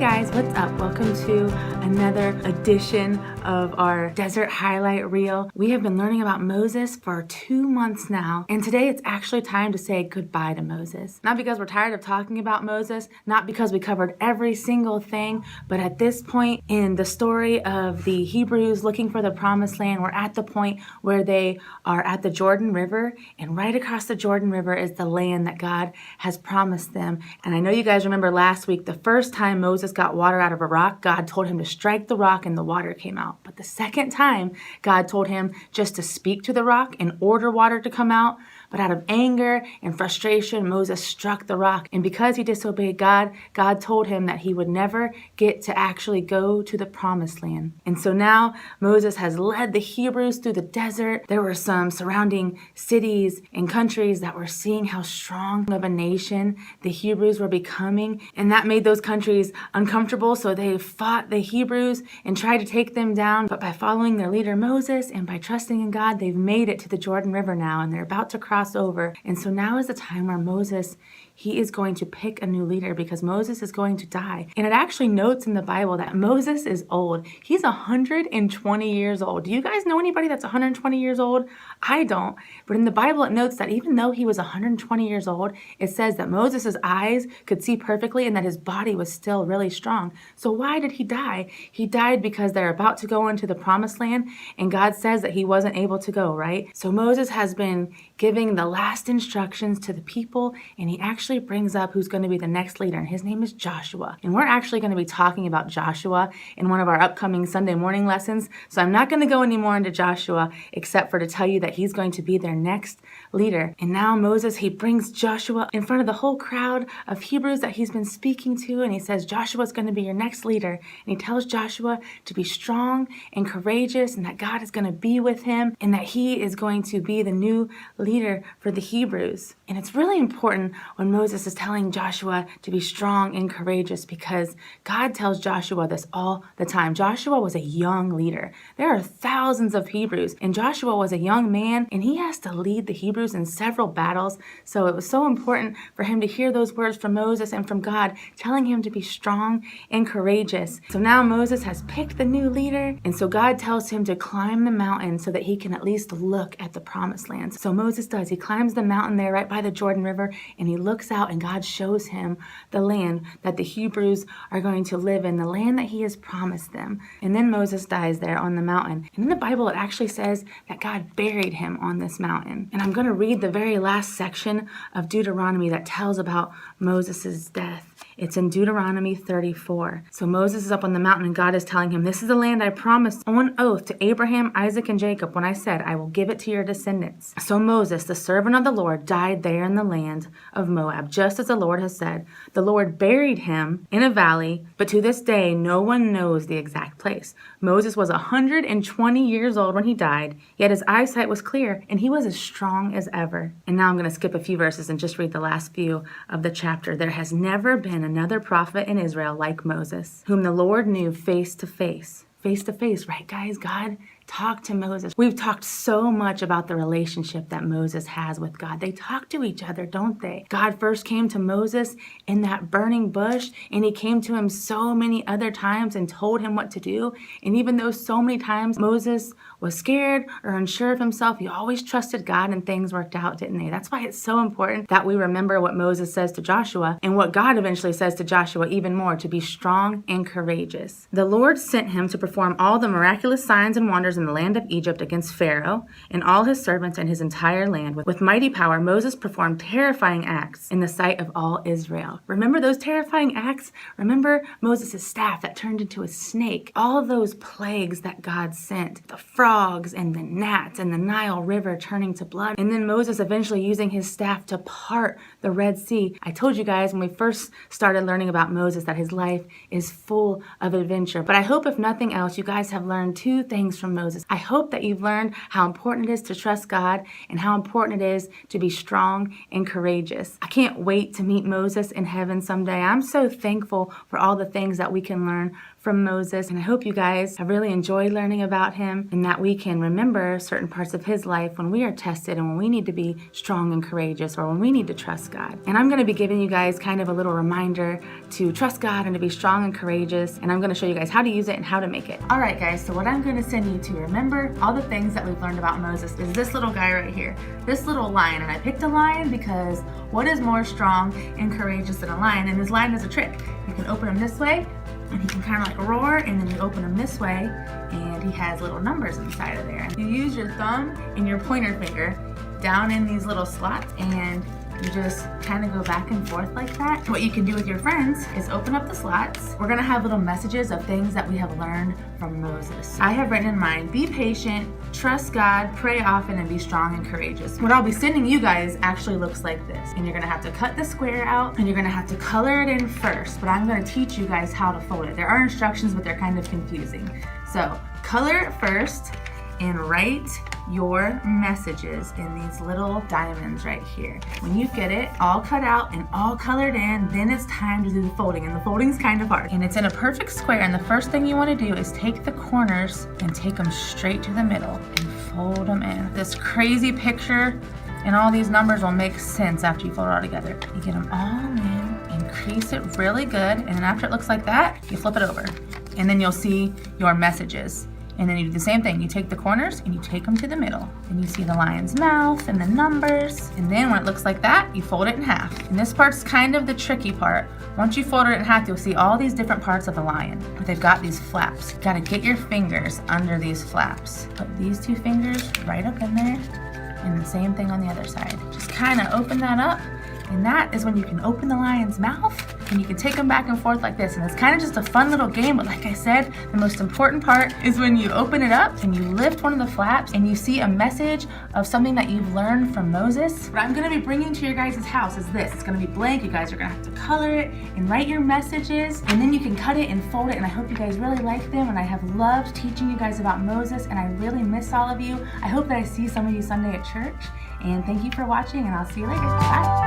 guys, what's up? Welcome to another edition of our Desert Highlight Reel. We have been learning about Moses for 2 months now, and today it's actually time to say goodbye to Moses. Not because we're tired of talking about Moses, not because we covered every single thing, but at this point in the story of the Hebrews looking for the promised land, we're at the point where they are at the Jordan River, and right across the Jordan River is the land that God has promised them. And I know you guys remember last week, the first time Moses got water out of a rock, God told him to strike the rock and the water came out. But the second time, God told him just to speak to the rock and order water to come out. But out of anger and frustration, Moses struck the rock. And because he disobeyed God, God told him that he would never get to actually go to the promised land. And so now Moses has led the Hebrews through the desert. There were some surrounding cities and countries that were seeing how strong of a nation the Hebrews were becoming. And that made those countries uncomfortable. So they fought the Hebrews and tried to take them down. But by following their leader Moses and by trusting in God, they've made it to the Jordan River now. And they're about to cross over. And so now is the time where Moses, he is going to pick a new leader because Moses is going to die. And it actually notes in the Bible that Moses is old. He's 120 years old. Do you guys know anybody that's 120 years old? I don't. But in the Bible, it notes that even though he was 120 years old, it says that Moses' eyes could see perfectly and that his body was still really strong. So why did he die? He died because they're about to go into the promised land and God says that he wasn't able to go, right? So Moses has been giving the last instructions to the people, and he actually brings up who's going to be the next leader, and his name is Joshua. And we're actually going to be talking about Joshua in one of our upcoming Sunday morning lessons, so I'm not going to go any more into Joshua except for to tell you that he's going to be their next leader. And now Moses, he brings Joshua in front of the whole crowd of Hebrews that he's been speaking to, and he says Joshua's going to be your next leader, and he tells Joshua to be strong and courageous, and that God is going to be with him, and that he is going to be the new leader for the Hebrews. And it's really important when Moses is telling Joshua to be strong and courageous because God tells Joshua this all the time. Joshua was a young leader. There are thousands of Hebrews, and Joshua was a young man, and he has to lead the Hebrews in several battles. So it was so important for him to hear those words from Moses and from God telling him to be strong and courageous. So now Moses has picked the new leader, and so God tells him to climb the mountain so that he can at least look at the promised land. So Moses does. He climbs the mountain there right by the Jordan River, and he looks out, and God shows him the land that the Hebrews are going to live in, the land that he has promised them. And then Moses dies there on the mountain. And in the Bible, it actually says that God buried him on this mountain. And I'm going to read the very last section of Deuteronomy that tells about Moses' death. It's in Deuteronomy 34. So Moses is up on the mountain and God is telling him, this is the land I promised on oath to Abraham, Isaac, and Jacob when I said, I will give it to your descendants. So Moses, the servant of the Lord, died there in the land of Moab, just as the Lord has said. The Lord buried him in a valley, but to this day, no one knows the exact place. Moses was 120 years old when he died, yet his eyesight was clear and he was as strong as ever. And now I'm going to skip a few verses and just read the last few of the chapter. There has never been another prophet in Israel like Moses, whom the Lord knew face to face. Face to face, right, guys? God talked to Moses. We've talked so much about the relationship that Moses has with God. They talk to each other, don't they? God first came to Moses in that burning bush, and he came to him so many other times and told him what to do. And even though so many times Moses was scared or unsure of himself, he always trusted God and things worked out, didn't they? That's why it's so important that we remember what Moses says to Joshua and what God eventually says to Joshua even more, to be strong and courageous. The Lord sent him to perform all the miraculous signs and wonders in the land of Egypt against Pharaoh and all his servants and his entire land. With mighty power, Moses performed terrifying acts in the sight of all Israel. Remember those terrifying acts? Remember Moses' staff that turned into a snake? All of those plagues that God sent, the frogs and the gnats and the Nile River turning to blood. And then Moses eventually using his staff to part the Red Sea. I told you guys when we first started learning about Moses that his life is full of adventure. But I hope if nothing else, you guys have learned 2 things from Moses. I hope that you've learned how important it is to trust God and how important it is to be strong and courageous. I can't wait to meet Moses in heaven someday. I'm so thankful for all the things that we can learn from Moses, and I hope you guys have really enjoyed learning about him and that we can remember certain parts of his life when we are tested and when we need to be strong and courageous or when we need to trust God. And I'm going to be giving you guys kind of a little reminder to trust God and to be strong and courageous. And I'm going to show you guys how to use it and how to make it. All right, guys, so what I'm going to send you to remember all the things that we've learned about Moses is this little guy right here, this little lion. And I picked a lion because what is more strong and courageous than a lion? And this lion is a trick. You can open him this way and he can kind of like roar, and then you open him this way and he has little numbers inside of there. You use your thumb and your pointer finger down in these little slots and you just kind of go back and forth like that. What you can do with your friends is open up the slots. We're gonna have little messages of things that we have learned from Moses. I have written in mine, be patient, trust God, pray often, and be strong and courageous. What I'll be sending you guys actually looks like this. And you're gonna have to cut the square out and you're gonna have to color it in first, but I'm gonna teach you guys how to fold it. There are instructions, but they're kind of confusing. So color it first and write your messages in these little diamonds right here. When you get it all cut out and all colored in, then it's time to do the folding, and the folding's kind of hard. And it's in a perfect square, and the first thing you want to do is take the corners and take them straight to the middle and fold them in. This crazy picture and all these numbers will make sense after you fold it all together. You get them all in, increase it really good, and then after it looks like that, you flip it over. And then you'll see your messages. And then you do the same thing. You take the corners and you take them to the middle. And you see the lion's mouth and the numbers. And then when it looks like that, you fold it in half. And this part's kind of the tricky part. Once you fold it in half, you'll see all these different parts of the lion. But they've got these flaps. You gotta get your fingers under these flaps. Put these two fingers right up in there. And the same thing on the other side. Just kind of open that up. And that is when you can open the lion's mouth and you can take them back and forth like this. And it's kind of just a fun little game, but like I said, the most important part is when you open it up and you lift one of the flaps and you see a message of something that you've learned from Moses. What I'm gonna be bringing to your guys' house is this. It's gonna be blank. You guys are gonna have to color it and write your messages, and then you can cut it and fold it. And I hope you guys really like them, and I have loved teaching you guys about Moses, and I really miss all of you. I hope that I see some of you Sunday at church, and thank you for watching, and I'll see you later. Bye.